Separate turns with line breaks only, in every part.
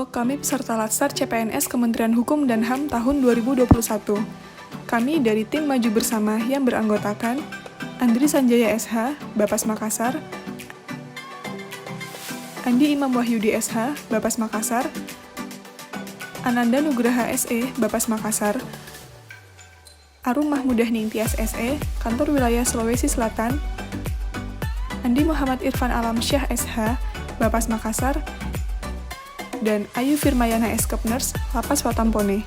Halo, kami peserta Latsar CPNS Kementerian Hukum dan HAM tahun 2021. Kami dari tim Maju Bersama yang beranggotakan Andri Sanjaya SH, Bapas Makassar, Andi Imam Wahyudi SH, Bapas Makassar, Ananda Nugraha SE, Bapas Makassar, Arum Mahmudah Ningtyas SE, Kantor Wilayah Sulawesi Selatan, Andi Muhammad Irfan Alam Syah SH, Bapas Makassar, dan Ayu Firmayana Eskepners, Lapas Watampone.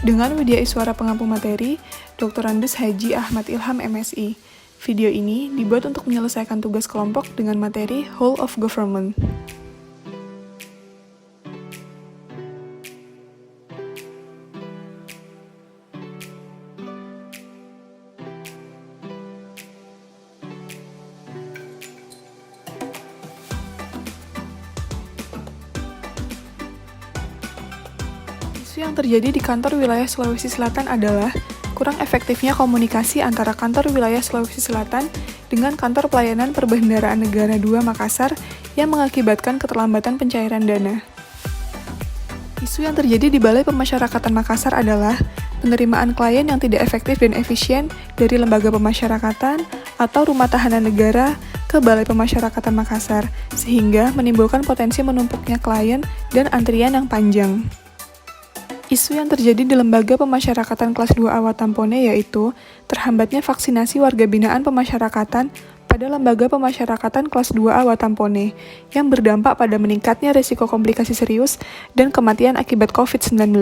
Dengan media suara pengampu materi, Dr. Andes Haji Ahmad Ilham MSI. Video ini dibuat untuk menyelesaikan tugas kelompok dengan materi Whole of Government. Isu yang terjadi di kantor wilayah Sulawesi Selatan adalah kurang efektifnya komunikasi antara kantor wilayah Sulawesi Selatan dengan kantor pelayanan Perbendaharaan Negara 2 Makassar yang mengakibatkan keterlambatan pencairan dana. Isu yang terjadi di Balai Pemasyarakatan Makassar adalah penerimaan klien yang tidak efektif dan efisien dari lembaga pemasyarakatan atau rumah tahanan negara ke Balai Pemasyarakatan Makassar, sehingga menimbulkan potensi menumpuknya klien dan antrian yang panjang. Isu yang terjadi di Lembaga Pemasyarakatan Kelas 2A Watampone yaitu terhambatnya vaksinasi warga binaan pemasyarakatan pada Lembaga Pemasyarakatan Kelas 2A Watampone yang berdampak pada meningkatnya risiko komplikasi serius dan kematian akibat COVID-19.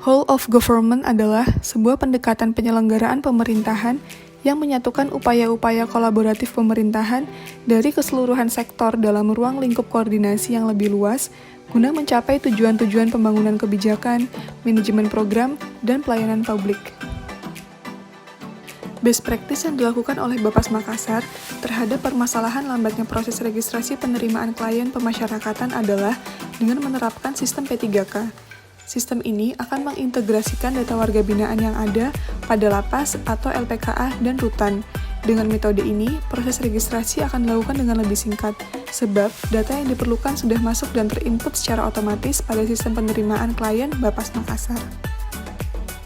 Whole of Government adalah sebuah pendekatan penyelenggaraan pemerintahan yang menyatukan upaya-upaya kolaboratif pemerintahan dari keseluruhan sektor dalam ruang lingkup koordinasi yang lebih luas guna mencapai tujuan-tujuan pembangunan kebijakan, manajemen program, dan pelayanan publik. Best practice yang dilakukan oleh Bapas Makassar terhadap permasalahan lambatnya proses registrasi penerimaan klien pemasyarakatan adalah dengan menerapkan sistem P3K. Sistem ini akan mengintegrasikan data warga binaan yang ada pada lapas atau LPKA dan rutan. Dengan metode ini, proses registrasi akan dilakukan dengan lebih singkat, sebab data yang diperlukan sudah masuk dan terinput secara otomatis pada sistem penerimaan klien Bapas Makassar.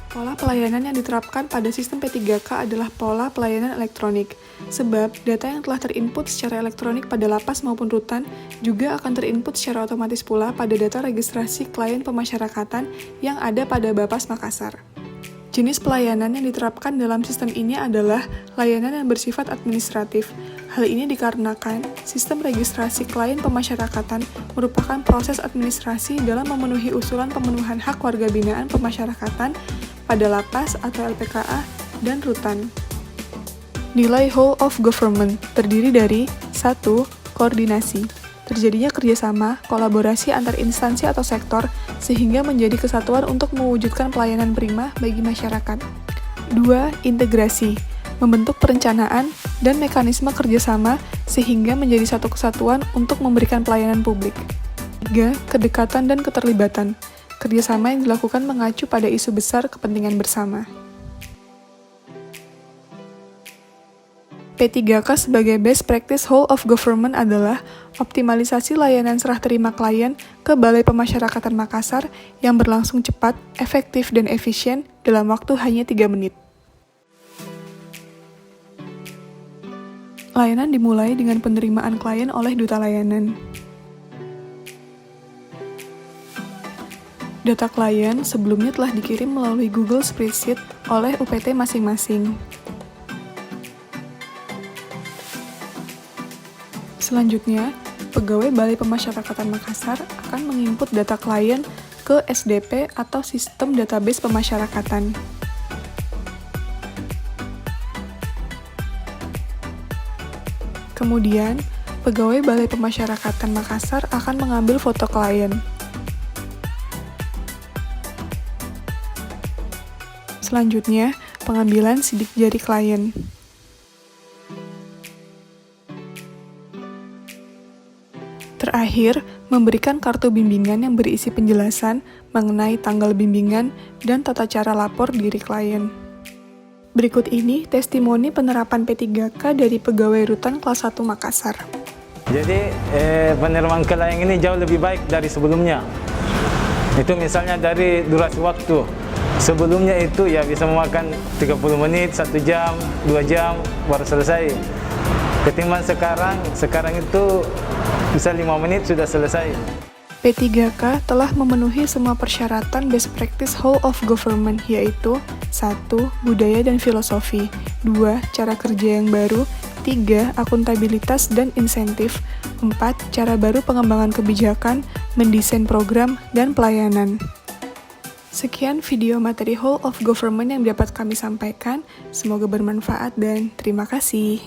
Pola pelayanan yang diterapkan pada sistem P3K adalah pola pelayanan elektronik, sebab data yang telah terinput secara elektronik pada lapas maupun rutan juga akan terinput secara otomatis pula pada data registrasi klien pemasyarakatan yang ada pada Bapas Makassar. Jenis pelayanan yang diterapkan dalam sistem ini adalah layanan yang bersifat administratif. Hal ini dikarenakan sistem registrasi klien pemasyarakatan merupakan proses administrasi dalam memenuhi usulan pemenuhan hak warga binaan pemasyarakatan pada lapas atau LPKA dan rutan. Nilai Whole of Government terdiri dari 1. Koordinasi. Terjadinya kerjasama, kolaborasi antar instansi atau sektor, sehingga menjadi kesatuan untuk mewujudkan pelayanan prima bagi masyarakat. 2. Integrasi. Membentuk perencanaan dan mekanisme kerjasama sehingga menjadi satu kesatuan untuk memberikan pelayanan publik. 3. Kedekatan dan keterlibatan. Kerjasama yang dilakukan mengacu pada isu besar kepentingan bersama. P3K sebagai best practice whole of government adalah optimalisasi layanan serah terima klien ke Balai Pemasyarakatan Makassar yang berlangsung cepat, efektif, dan efisien dalam waktu hanya 3 menit. Layanan dimulai dengan penerimaan klien oleh duta layanan. Data klien sebelumnya telah dikirim melalui Google Spreadsheet oleh UPT masing-masing. Selanjutnya, pegawai Balai Pemasyarakatan Makassar akan menginput data klien ke SDP atau Sistem Database Pemasyarakatan. Kemudian, pegawai Balai Pemasyarakatan Makassar akan mengambil foto klien. Selanjutnya, pengambilan sidik jari klien. Terakhir, memberikan kartu bimbingan yang berisi penjelasan mengenai tanggal bimbingan dan tata cara lapor diri klien. Berikut ini testimoni penerapan P3K dari pegawai rutan kelas 1 Makassar.
Jadi penerimaan klien ini jauh lebih baik dari sebelumnya. Itu misalnya dari durasi waktu. Sebelumnya itu ya bisa memakan 30 menit, 1 jam, 2 jam baru selesai. Ketimbang sekarang itu bisa 5 menit sudah selesai.
P3K telah memenuhi semua persyaratan best practice whole of government, yaitu 1. Budaya dan filosofi, 2. Cara kerja yang baru, 3. Akuntabilitas dan insentif, 4. Cara baru pengembangan kebijakan, mendesain program, dan pelayanan. Sekian video materi whole of government yang dapat kami sampaikan, semoga bermanfaat dan terima kasih.